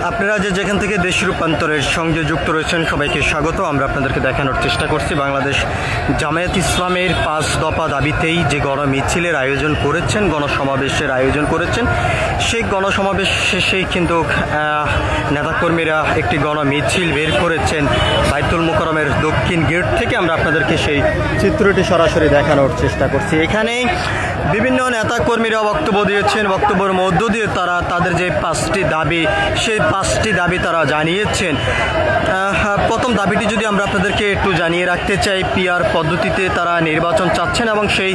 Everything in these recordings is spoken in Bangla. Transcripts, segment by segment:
আপনারা যেখান থেকে দেশ রূপান্তরের সঙ্গে যুক্ত রয়েছেন সবাইকে স্বাগত। আমরা আপনাদেরকে দেখানোর চেষ্টা করছি বাংলাদেশ জামায়াত ইসলামের 5 দফা দাবিতেই যে গণমিছিলের আয়োজন করেছেন, গণসমাবেশের আয়োজন করেছেন, সেই গণসমাবেশ শেষেই কিন্তু নেতাকর্মীরা একটি গণমিছিল বের করেছেন বাইতুল মোকাররমের দক্ষিণ গেট থেকে। আমরা আপনাদেরকে সেই চিত্রটি সরাসরি দেখানোর চেষ্টা করছি। এখানে বিভিন্ন নেতাকর্মীরা বক্তব্য দিয়েছেন। বক্তব্যের মধ্য দিয়ে তারা তাদের যে 5টি দাবি, সেই 5টি দাবি তারা জানিয়েছেন। প্রথম দাবিটি যদি আমরা আপনাদেরকে একটু জানিয়ে রাখতে চাই, পিআর পদ্ধতিতে তারা নির্বাচন চাচ্ছেন এবং সেই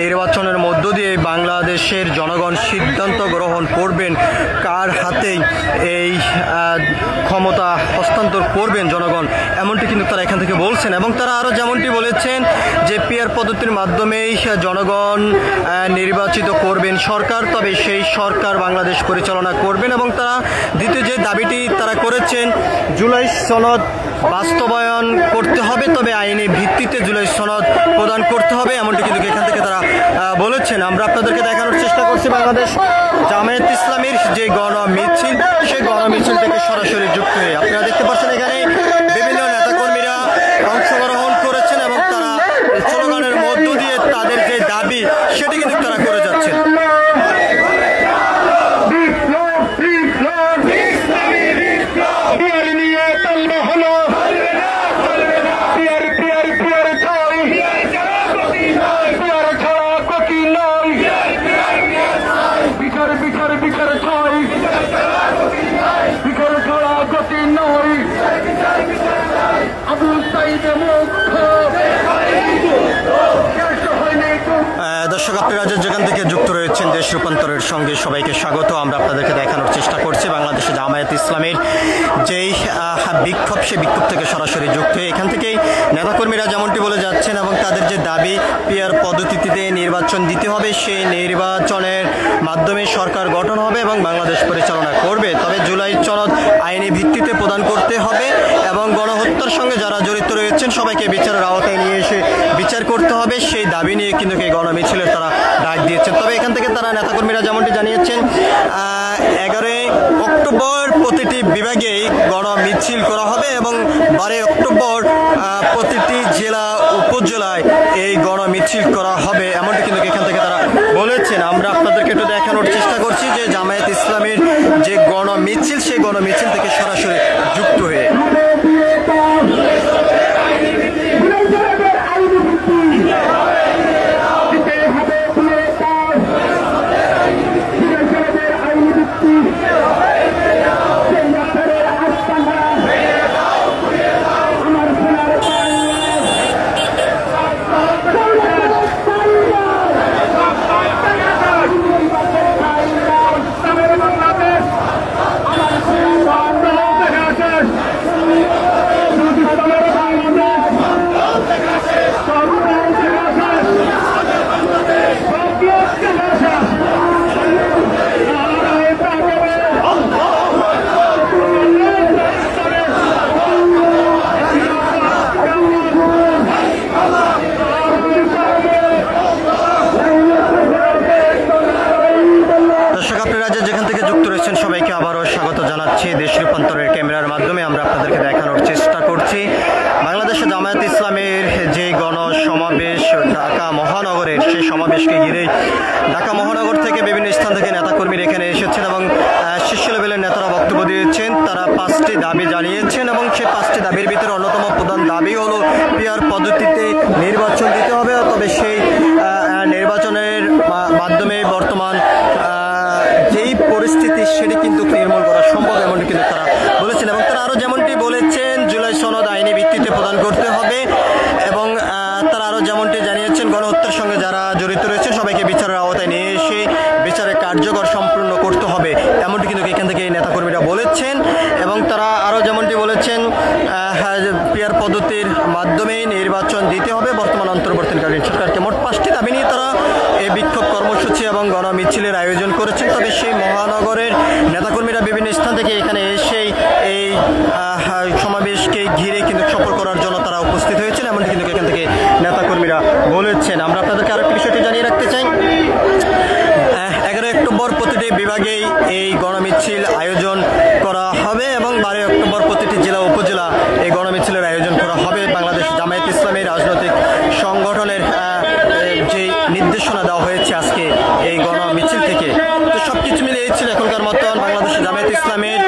নির্বাচনের মধ্য দিয়ে বাংলাদেশের জনগণ সিদ্ধান্ত গ্রহণ করবেন কার হাতে এই ক্ষমতা হস্তান্তর করবেন জনগণ, এমনটি কিন্তু তারা এখান থেকে বলছেন। এবং তারা আরও যেমনটি বলেছেন যে পিআর পদ্ধতির মাধ্যমেই জনগণ নির্বাচিত করবেন সরকার, তবে সেই সরকার বাংলাদেশ পরিচালনা করবেন। এবং তারা দ্বিতীয় যে দাবিটি তারা করেছেন, জুলাই সনদ বাস্তবায়ন করতে হবে, তবে আইনি ভিত্তিতে জুলাই সনদ প্রদান করতে হবে, এমনটি কিন্তু এখান থেকে তারা বলেছেন। আমরা আপনাদেরকে দেখানোর চেষ্টা করছি বাংলাদেশ জামায়াত ইসলামের যে গণমিছিল, সেই গণমিছিল থেকে সরাসরি যুক্ত হয়ে আপনারা দেখতে পাচ্ছেন এখানে বিভিন্ন নেতাকর্মীরা অংশগ্রহণ করেছেন এবং তারা স্লোগানের মধ্য দিয়ে তাদের যে দাবি সেটি কিন্তু তারা করে যাচ্ছেন। দর্শক, আপনারা যেখান থেকে যুক্ত রয়েছেন দেশ রূপান্তরের সঙ্গে সবাইকে স্বাগত। আমরা আপনাদেরকে দেখানোর চেষ্টা করছি বাংলাদেশে জামায়াত ইসলামের যেই বিক্ষোভ, সেই বিক্ষোভ থেকে সরাসরি যুক্ত হয়ে এখান থেকেই নেতাকর্মীরা যেমনটি বলে যাচ্ছেন এবং তাদের যে দাবি পিআর পদ্ধতিতে নির্বাচন দিতে হবে, সেই নির্বাচনের মাধ্যমে সরকার গঠন হবে এবং বাংলাদেশ পরিচালনা করবে, তবে জুলাই সনদ আইনি ভিত্তিতে প্রদান করতে হবে এবং গণহত্যার সঙ্গে যারা জড়িত রয়েছেন সবাইকে বিচারের আওতায় নিয়ে এসে বিচার করতে হবে, সেই দাবি নিয়ে কিন্তু এই গণমিছিলের তারা ডাক দিয়েছেন। তবে এখান থেকে তারা নেতাকর্মীরা যেমনটি জানিয়েছেন 11 অক্টোবর প্রতিটি বিভাগেই গণমিছিল করা হবে এবং 12 অক্টোবর প্রতিটি জেলা উপজেলায় এই গণমিছিল করা হবে, এমনটি কিন্তু এখান থেকে তারা বলেছেন। আমরা আপনাদেরকে একটু দেখানোর চেষ্টা করছি যে জামায়াত ইসলামের যে গণমিছিল, সেই গণমিছিল থেকে সরাসরি যুক্ত হয়ে সবাইকে আবারও স্বাগত জানাচ্ছি দেশ রূপান্তরের ক্যামেরার মাধ্যমে। আমরা আপনাদেরকে দেখানোর চেষ্টা করছি বাংলাদেশে জামায়াত ইসলামের যে গণসমাবেশ ঢাকা মহানগরের, সেই সমাবেশকে ঘিরেই ঢাকা মহানগর থেকে বিভিন্ন স্থান থেকে নেতাকর্মীরা এখানে এসেছেন এবং শীর্ষ লেভেলের নেতারা বক্তব্য দিয়েছেন। তারা 5টি দাবি জানিয়েছেন এবং সেই 5টি দাবির ভিতরে অন্যতম প্রধান দাবি হলো পিআর পদ্ধতিতে নির্বাচন দিতে হবে, তবে সেই নির্বাচনের মাধ্যমে বর্তমান যেই পরিস্থিতি সেটি কিন্তু নির্মূল করা সম্ভব, এমনটি কিন্তু তারা বলেছেন। এবং তারা আরও যেমনটি বলেছেন জুলাই সনদ আইনি ভিত্তিতে প্রদান করতে হবে এবং তারা আরও যেমনটি জানিয়েছেন গণহত্যার সঙ্গে যারা জড়িত রয়েছেন সবাইকে বিচারের আওতায় নিয়ে এসে বিচারের কার্যকর সম্পূর্ণ করতে হবে, এমনটি কিন্তু এখান থেকে এই নেতাকর্মীরা বলেছেন। এবং তারা আরও যেমনটি বলেছেন পিআর পদ্ধতির মাধ্যমেই নির্বাচন দিতে হবে বর্তমান অন্তর্বর্তীকালীন সরকারকে। মোট 5টি দাবি নিয়ে তারা এই বিক্ষোভ কর্মসূচি এবং গণমিছিলের আয়োজন করেছেন। তবে সেই মহানগরের নেতাকর্মীরা বিভিন্ন স্থান থেকে এখানে এসেই এই সমাবেশকে ঘিরে কিন্তু সফল করার জন্য তারা উপস্থিত হয়েছেন, এমনটি কিন্তু এখান থেকে নেতাকর্মীরা বলেছেন। আমরা আপনাদেরকে আরেকটি বিষয়টি জানিয়ে রাখতে চাই, 11 অক্টোবর প্রতিটি প্রতিটি বিভাগেই এই গণমিছিল আয়োজন করা হবে এবং 12 অক্টোবর প্রতিটি জেলা উপজেলা এই গণমিছিলের আয়োজন করা হবে। বাংলাদেশ জামায়াত ইসলামী রাজনৈতিক সংগঠনের যে নির্দেশনা দেওয়া হয়েছে আজকে এই গণমিছিল থেকে। তো সবকিছু মিলিয়ে ছিল এখনকার মতন বাংলাদেশ জামায়াত ইসলামের